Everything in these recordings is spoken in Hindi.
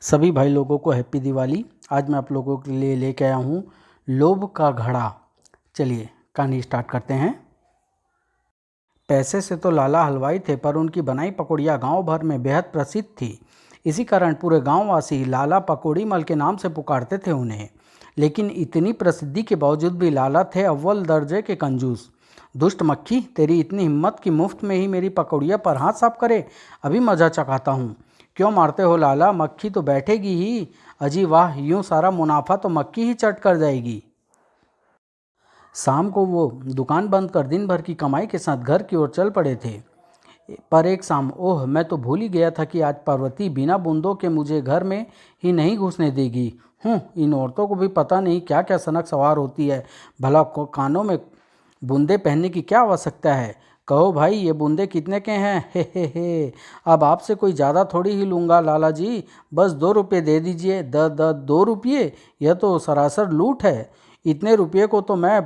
सभी भाई लोगों को हैप्पी दिवाली। आज मैं आप लोगों के लिए लेके आया हूँ लोभ का घड़ा। चलिए कहानी स्टार्ट करते हैं। पैसे से तो लाला हलवाई थे, पर उनकी बनाई पकौड़ियाँ गांव भर में बेहद प्रसिद्ध थी। इसी कारण पूरे गांववासी लाला पकौड़ी मल के नाम से पुकारते थे उन्हें। लेकिन इतनी प्रसिद्धि के बावजूद भी लाला थे अव्वल दर्जे के कंजूस। दुष्ट मक्खी, तेरी इतनी हिम्मत कि मुफ्त में ही मेरी पकौड़ियाँ पर हाथ साफ करे। अभी मजा चखाता हूँ। क्यों मारते हो लाला? मक्खी तो बैठेगी ही। अजी वाह, यूं सारा मुनाफा तो मक्खी ही चट कर जाएगी। शाम को वो दुकान बंद कर दिन भर की कमाई के साथ घर की ओर चल पड़े थे। पर एक शाम, ओह मैं तो भूल ही गया था कि आज पार्वती बिना बूंदों के मुझे घर में ही नहीं घुसने देगी। इन औरतों को भी पता नहीं क्या क्या सनक सवार होती है। भला कानों में बूंदे पहनने की क्या आवश्यकता है? कहो भाई, ये बूंदे कितने के हैं? हे। अब आपसे कोई ज़्यादा थोड़ी ही लूँगा लाला जी। बस 2 रुपये दे दीजिए। द 2 रुपये? यह तो सरासर लूट है। इतने रुपये को तो मैं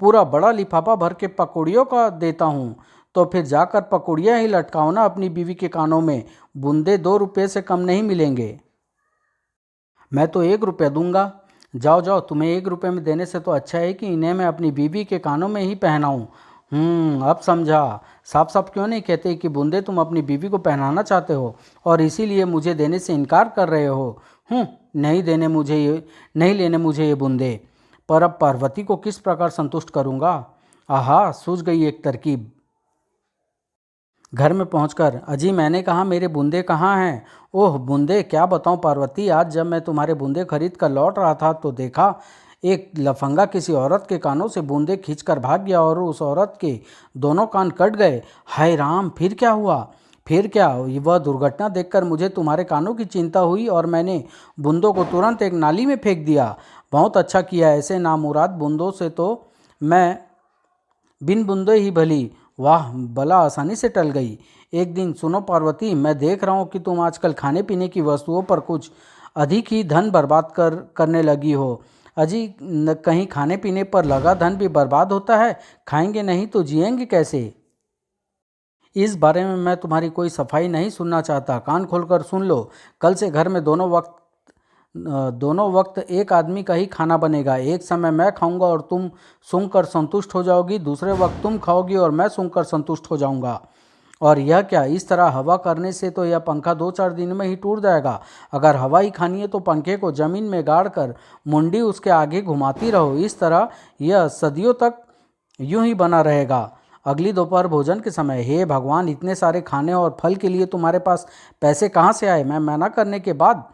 पूरा बड़ा लिफाफा भर के पकौड़ियों का देता हूँ। तो फिर जाकर पकौड़ियाँ ही लटकाओ ना अपनी बीवी के कानों में। बूंदे 2 रुपये से कम नहीं मिलेंगे। मैं तो 1 रुपया दूंगा। जाओ जाओ, तुम्हें 1 रुपये में देने से तो अच्छा है कि इन्हें मैं अपनी बीवी के कानों में ही पहनाऊं। अब समझा। साफ साफ क्यों नहीं कहते कि बूंदे तुम अपनी बीवी को पहनाना चाहते हो और इसीलिए मुझे देने से इनकार कर रहे हो। नहीं लेने मुझे ये बूंदे। पर अब पार्वती को किस प्रकार संतुष्ट करूंगा? आहा, सूझ गई एक तरकीब। घर में पहुंचकर, अजी मैंने कहा मेरे बूंदे कहाँ हैं? ओह बूंदे, क्या बताऊं पार्वती, आज जब मैं तुम्हारे बूंदे खरीद कर लौट रहा था तो देखा एक लफंगा किसी औरत के कानों से बूंदे खींचकर भाग गया और उस औरत के दोनों कान कट गए। हाय राम, फिर क्या हुआ? फिर क्या, वह दुर्घटना देखकर मुझे तुम्हारे कानों की चिंता हुई और मैंने बूंदों को तुरंत एक नाली में फेंक दिया। बहुत अच्छा किया। ऐसे नामुराद बूंदों से तो मैं बिन बूंदे ही भली। वाह, बला आसानी से टल गई। एक दिन, सुनो पार्वती, मैं देख रहा हूँ कि तुम आजकल खाने पीने की वस्तुओं पर कुछ अधिक ही धन बर्बाद करने लगी हो। अजी कहीं खाने पीने पर लगा धन भी बर्बाद होता है? खाएंगे नहीं तो जिएंगे कैसे? इस बारे में मैं तुम्हारी कोई सफाई नहीं सुनना चाहता। कान खोलकर सुन लो। कल से घर में दोनों वक्त एक आदमी का ही खाना बनेगा। एक समय मैं खाऊंगा और तुम सूंघकर संतुष्ट हो जाओगी, दूसरे वक्त तुम खाओगी और मैं सूंघकर संतुष्ट हो जाऊंगा। और यह क्या, इस तरह हवा करने से तो यह पंखा 2-4 दिन में ही टूट जाएगा। अगर हवा ही खानी है तो पंखे को जमीन में गाड़ कर मुंडी उसके आगे घुमाती रहो। इस तरह यह सदियों तक यूं ही बना रहेगा। अगली दोपहर भोजन के समय, हे भगवान, इतने सारे खाने और फल के लिए तुम्हारे पास पैसे कहाँ से आए? मैं मना करने के बाद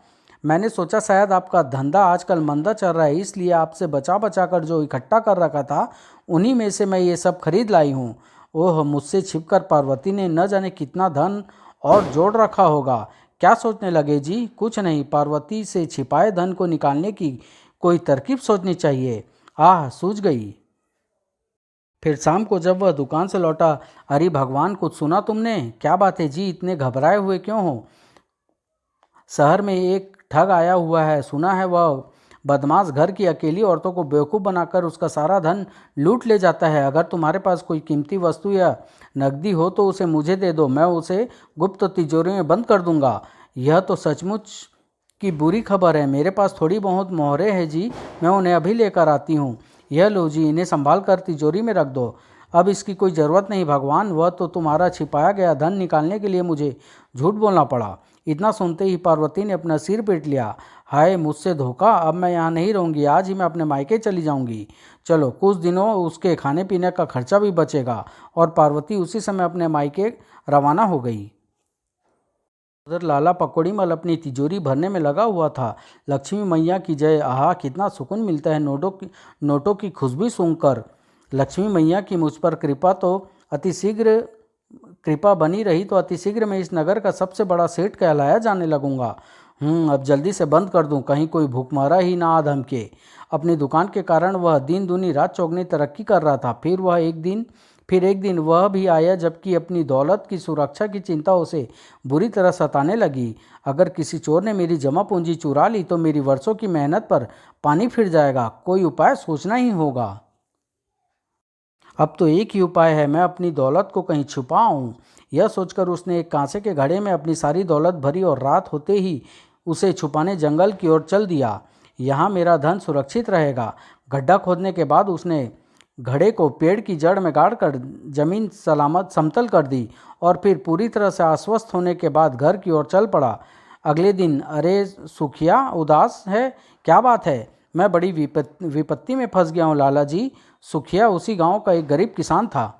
मैंने सोचा शायद आपका धंधा आजकल मंदा चल रहा है, इसलिए आपसे बचा बचा कर जो इकट्ठा कर रखा था उन्हीं में से मैं ये सब खरीद लाई हूँ। ओह, मुझसे छिपकर पार्वती ने न जाने कितना धन और जोड़ रखा होगा। क्या सोचने लगे जी? कुछ नहीं, पार्वती से छिपाए धन को निकालने की कोई तरकीब सोचनी चाहिए। आह, सूझ गई। फिर शाम को जब वह दुकान से लौटा, अरे भगवान, कुछ सुना तुमने? क्या बात है जी, इतने घबराए हुए क्यों हो? शहर में एक ठग आया हुआ है। सुना है वह बदमाश घर की अकेली औरतों को बेवकूफ़ बनाकर उसका सारा धन लूट ले जाता है। अगर तुम्हारे पास कोई कीमती वस्तु या नकदी हो तो उसे मुझे दे दो, मैं उसे गुप्त तिजोरी में बंद कर दूंगा। यह तो सचमुच की बुरी खबर है। मेरे पास थोड़ी बहुत मोहरें हैं जी, मैं उन्हें अभी लेकर आती हूँ। यह लो जी, इन्हें संभाल कर तिजोरी में रख दो। अब इसकी कोई ज़रूरत नहीं भगवान, वह तो तुम्हारा छिपाया गया धन निकालने के लिए मुझे झूठ बोलना पड़ा। इतना सुनते ही पार्वती ने अपना सिर पीट लिया। हाय, मुझसे धोखा। अब मैं यहाँ नहीं रहूँगी, आज ही मैं अपने मायके चली जाऊँगी। चलो, कुछ दिनों उसके खाने पीने का खर्चा भी बचेगा। और पार्वती उसी समय अपने मायके रवाना हो गई। उधर लाला पकौड़ी मल अपनी तिजोरी भरने में लगा हुआ था। लक्ष्मी मैया की जय। आहा, कितना सुकून मिलता है नोटों की खुशबू सूंघकर। लक्ष्मी मैया की मुझ पर कृपा बनी रही तो अतिशीघ्र मैं इस नगर का सबसे बड़ा सेठ कहलाया जाने लगूंगा। अब जल्दी से बंद कर दूं, कहीं कोई भूखमरा ही ना आ धमके। अपनी दुकान के कारण वह दिन दूनी रात चौगनी तरक्की कर रहा था। फिर एक दिन वह भी आया जबकि अपनी दौलत की सुरक्षा की चिंता उसे बुरी तरह सताने लगी। अगर किसी चोर ने मेरी जमा पूंजी चुरा ली तो मेरी वर्षों की मेहनत पर पानी फिर जाएगा। कोई उपाय सोचना ही होगा। अब तो एक ही उपाय है, मैं अपनी दौलत को कहीं छुपाऊं। यह सोचकर उसने एक कांसे के घड़े में अपनी सारी दौलत भरी और रात होते ही उसे छुपाने जंगल की ओर चल दिया। यहाँ मेरा धन सुरक्षित रहेगा। गड्ढा खोदने के बाद उसने घड़े को पेड़ की जड़ में गाड़कर जमीन सलामत समतल कर दी और फिर पूरी तरह से आश्वस्त होने के बाद घर की ओर चल पड़ा। अगले दिन, अरे सुखिया, उदास है, क्या बात है? मैं बड़ी विपत्ति में फंस गया हूँ लाला जी। सुखिया उसी गांव का एक गरीब किसान था।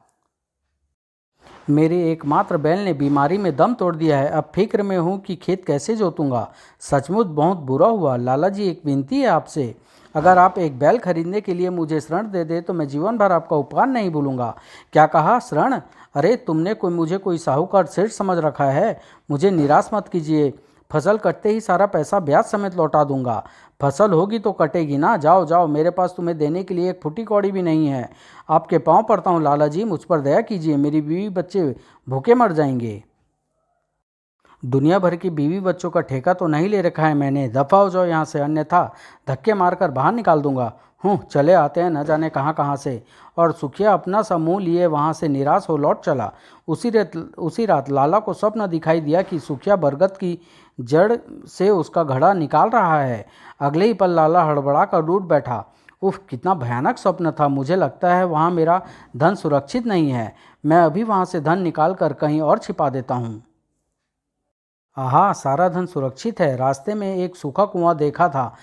मेरे एकमात्र बैल ने बीमारी में दम तोड़ दिया है। अब फिक्र में हूँ कि खेत कैसे जोतूंगा। सचमुच बहुत बुरा हुआ। लाला जी, एक विनती है आपसे, अगर आप एक बैल खरीदने के लिए मुझे ऋण दे दे तो मैं जीवन भर आपका उपकार नहीं भूलूंगा। क्या कहा, ऋण? अरे तुमने मुझे कोई साहूकार सेठ समझ रखा है? मुझे निराश मत कीजिए। फसल कटते ही सारा पैसा ब्याज समेत लौटा दूंगा। फसल होगी तो कटेगी ना। जाओ जाओ, मेरे पास तुम्हें देने के लिए एक फुटी कौड़ी भी नहीं है। आपके पांव पड़ता हूँ लाला जी, मुझ पर दया कीजिए। मेरी बीवी बच्चे भूखे मर जाएंगे। दुनिया भर की बीवी बच्चों का ठेका तो नहीं ले रखा है मैंने। दफा हो जाओ यहाँ से, अन्यथा धक्के मारकर बाहर निकाल दूंगा। चले आते हैं न जाने कहाँ कहाँ से। और सुखिया अपना सा मुँह लिए वहाँ से निराश हो लौट चला। उसी रात लाला को स्वप्न दिखाई दिया कि सुखिया बरगद की जड़ से उसका घड़ा निकाल रहा है। अगले ही पल लाला हड़बड़ा कर रूठ बैठा। उफ, कितना भयानक स्वप्न था। मुझे लगता है वहाँ मेरा धन सुरक्षित नहीं है। मैं अभी वहाँ से धन निकाल कर कहीं और छिपा देता हूँ। आहा, सारा धन सुरक्षित है। रास्ते में एक सूखा कुआं देखा था।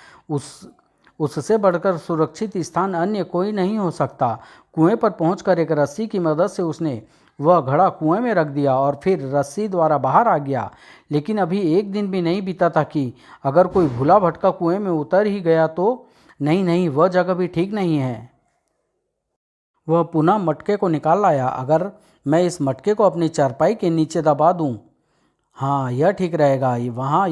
उससे बढ़कर सुरक्षित स्थान अन्य कोई नहीं हो सकता। कुएं पर पहुंचकर एक रस्सी की मदद से उसने वह घड़ा कुएं में रख दिया और फिर रस्सी द्वारा बाहर आ गया। लेकिन अभी एक दिन भी नहीं बीता था कि अगर कोई भूला भटका कुएं में उतर ही गया तो नहीं नहीं, वह जगह भी ठीक नहीं है। वह पुनः मटके को निकाल लाया। अगर मैं इस मटके को अपनी चारपाई के नीचे दबा दूं, हाँ यह ठीक रहेगा। वहाँ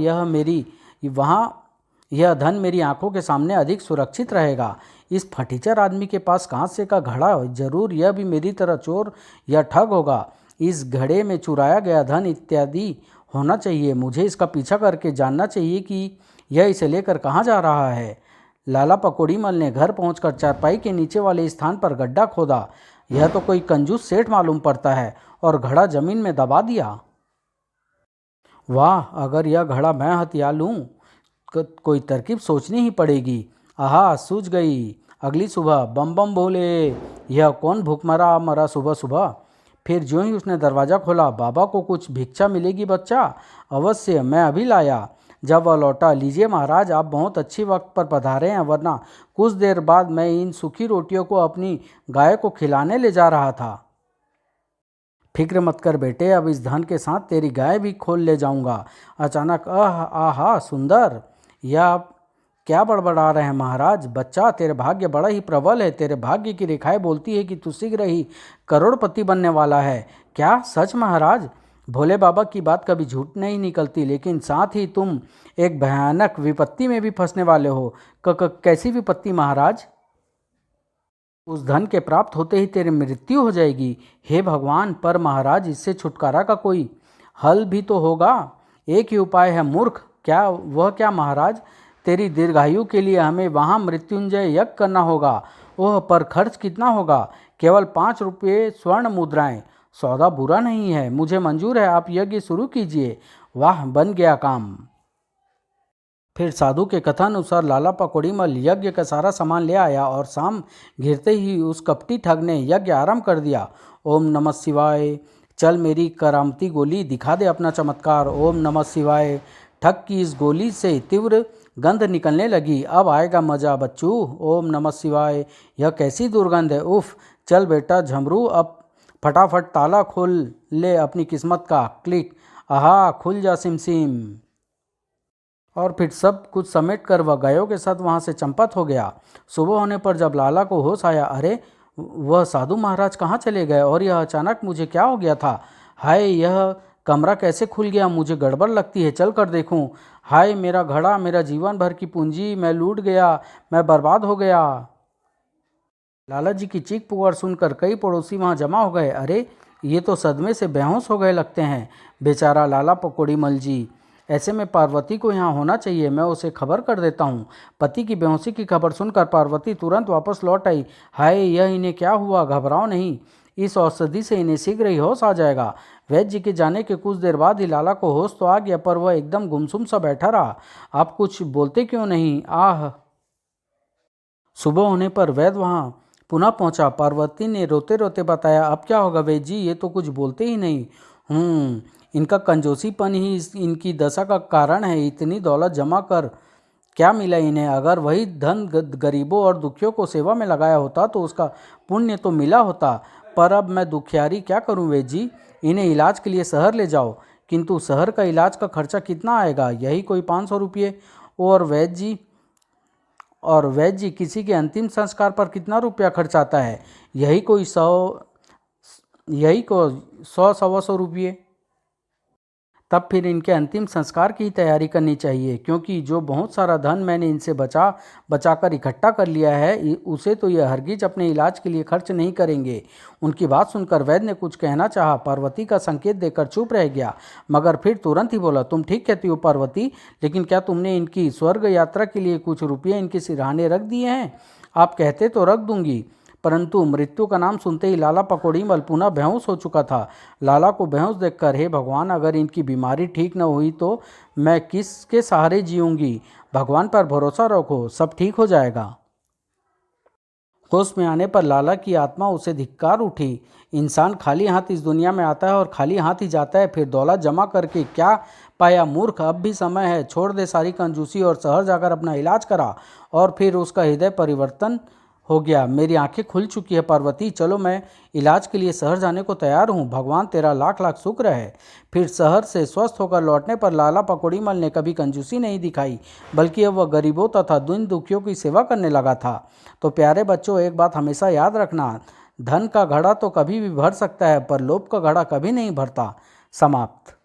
यह धन मेरी आंखों के सामने अधिक सुरक्षित रहेगा। इस फटीचर आदमी के पास कांसे का घड़ा, जरूर यह भी मेरी तरह चोर या ठग होगा। इस घड़े में चुराया गया धन इत्यादि होना चाहिए। मुझे इसका पीछा करके जानना चाहिए कि यह इसे लेकर कहाँ जा रहा है। लाला पकौड़ीमल ने घर पहुंचकर चारपाई के नीचे वाले स्थान पर गड्ढा खोदा। यह तो कोई कंजूस सेठ मालूम पड़ता है, और घड़ा जमीन में दबा दिया। वाह, अगर यह घड़ा मैं हथिया लूँ, कोई तरकीब सोचनी ही पड़ेगी। आहा, सूझ गई। अगली सुबह बम बम भोले, यह कौन भूखमरा मरा सुबह सुबह। फिर ज्यों ही उसने दरवाज़ा खोला, बाबा को कुछ भिक्षा मिलेगी बच्चा? अवश्य, मैं अभी लाया। जब वह लौटा, लीजिए महाराज, आप बहुत अच्छी वक्त पर पधारे हैं, वरना कुछ देर बाद मैं इन सूखी रोटियों को अपनी गाय को खिलाने ले जा रहा था। फिक्र मत कर बेटे, अब इस धन के साथ तेरी गाय भी खोल ले जाऊंगा। अचानक आहा सुंदर, यह आप क्या बड़बड़ा रहे हैं महाराज? बच्चा, तेरे भाग्य बड़ा ही प्रबल है। तेरे भाग्य की रेखाएं बोलती है कि तू शीघ्र ही करोड़पति बनने वाला है। क्या सच महाराज? भोले बाबा की बात कभी झूठ नहीं निकलती, लेकिन साथ ही तुम एक भयानक विपत्ति में भी फंसने वाले हो। कैसी विपत्ति महाराज? उस धन के प्राप्त होते ही तेरी मृत्यु हो जाएगी। हे भगवान! पर महाराज, इससे छुटकारा का कोई हल भी तो होगा। एक ही उपाय है मूर्ख। क्या महाराज? तेरी दीर्घायु के लिए हमें वहाँ मृत्युंजय यज्ञ करना होगा। ओह, पर खर्च कितना होगा? केवल 5 रुपये स्वर्ण मुद्राएं। सौदा बुरा नहीं है, मुझे मंजूर है। आप यज्ञ शुरू कीजिए। वाह, बन गया काम। फिर साधु के कथन अनुसार लाला पकौड़ीमल यज्ञ का सारा सामान ले आया और शाम घिरते ही उस कपटी ठग ने यज्ञ आरंभ कर दिया। ओम नमः शिवाय, चल मेरी करामती गोली, दिखा दे अपना चमत्कार। ओम नमः शिवाय। ठग की इस गोली से तीव्र गंध निकलने लगी। अब आएगा मजा बच्चू। ओम नमः शिवाय। यह कैसी दुर्गंध है? उफ, चल बेटा झमरू, अब फटाफट ताला खोल ले अपनी किस्मत का। क्लिक, आहा, खुल जा सिमसिम। और फिर सब कुछ समेट कर वह गायों के साथ वहाँ से चंपत हो गया। सुबह होने पर जब लाला को होश आया, अरे वह साधु महाराज कहाँ चले गए और यह अचानक मुझे क्या हो गया था? हाय, यह कमरा कैसे खुल गया? मुझे गड़बड़ लगती है, चल कर देखूं। हाय, मेरा घड़ा, मेरा जीवन भर की पूंजी, मैं लूट गया, मैं बर्बाद हो गया। लाला जी की चीख पुकार सुनकर कई पड़ोसी वहाँ जमा हो गए। अरे, ये तो सदमे से बेहोश हो गए लगते हैं। बेचारा लाला पकौड़ीमल जी। ऐसे में पार्वती को यहाँ होना चाहिए, मैं उसे खबर कर देता हूँ। पति की बेहोशी की खबर सुनकर पार्वती तुरंत वापस लौट आई। हाय, यह इन्हें क्या हुआ? घबराओ नहीं, इस औषधि से इन्हें शीघ्र ही होश आ जाएगा। वैद्य जी के जाने के कुछ देर बाद ही लाला को होश तो आ गया, पर वह एकदम गुमसुम सा बैठा रहा। आप कुछ बोलते क्यों नहीं? आह। सुबह होने पर वैद्य वहाँ पुनः पहुंचा। पार्वती ने रोते रोते बताया, अब क्या होगा वैद्य जी, ये तो कुछ बोलते ही नहीं। इनका कंजूसीपन ही इनकी दशा का कारण है। इतनी दौलत जमा कर क्या मिला इन्हें? अगर वही धन गरीबों और दुखियों को सेवा में लगाया होता तो उसका पुण्य तो मिला होता। पर अब मैं दुखियारी क्या करूं वैद्य जी? इन्हें इलाज के लिए शहर ले जाओ। किंतु शहर का इलाज का खर्चा कितना आएगा? यही कोई 500 रुपये। और वैद्य जी किसी के अंतिम संस्कार पर कितना रुपया खर्च आता है? यही को 100 सवा 100 रुपये। तब फिर इनके अंतिम संस्कार की तैयारी करनी चाहिए, क्योंकि जो बहुत सारा धन मैंने इनसे बचा कर इकट्ठा कर लिया है, उसे तो ये हरगिज अपने इलाज के लिए खर्च नहीं करेंगे। उनकी बात सुनकर वैद्य ने कुछ कहना चाहा। पार्वती का संकेत देकर चुप रह गया, मगर फिर तुरंत ही बोला, तुम ठीक कहती हो पार्वती, लेकिन क्या तुमने इनकी स्वर्ग यात्रा के लिए कुछ रुपये इनके सिरहाने रख दिए हैं? आप कहते तो रख दूंगी, परंतु मृत्यु का नाम सुनते ही लाला पकौड़ीमल पुनः बेहोश हो चुका था। लाला को बेहोश देखकर, हे भगवान, अगर इनकी बीमारी ठीक न हुई तो मैं किसके सहारे जीऊँगी? भगवान पर भरोसा रखो, सब ठीक हो जाएगा। होश में आने पर लाला की आत्मा उसे धिक्कार उठी। इंसान खाली हाथ इस दुनिया में आता है और खाली हाथ ही जाता है, फिर दौलत जमा करके क्या पाया? मूर्ख, अब भी समय है, छोड़ दे सारी कंजूसी और शहर जाकर अपना इलाज करा। और फिर उसका हृदय परिवर्तन हो गया। मेरी आंखें खुल चुकी है पार्वती, चलो मैं इलाज के लिए शहर जाने को तैयार हूँ। भगवान तेरा लाख लाख शुक्र है। फिर शहर से स्वस्थ होकर लौटने पर लाला पकौड़ीमल ने कभी कंजूसी नहीं दिखाई, बल्कि अब वह गरीबों तथा दीन दुखियों की सेवा करने लगा था। तो प्यारे बच्चों, एक बात हमेशा याद रखना, धन का घड़ा तो कभी भी भर सकता है, पर लोभ का घड़ा कभी नहीं भरता। समाप्त।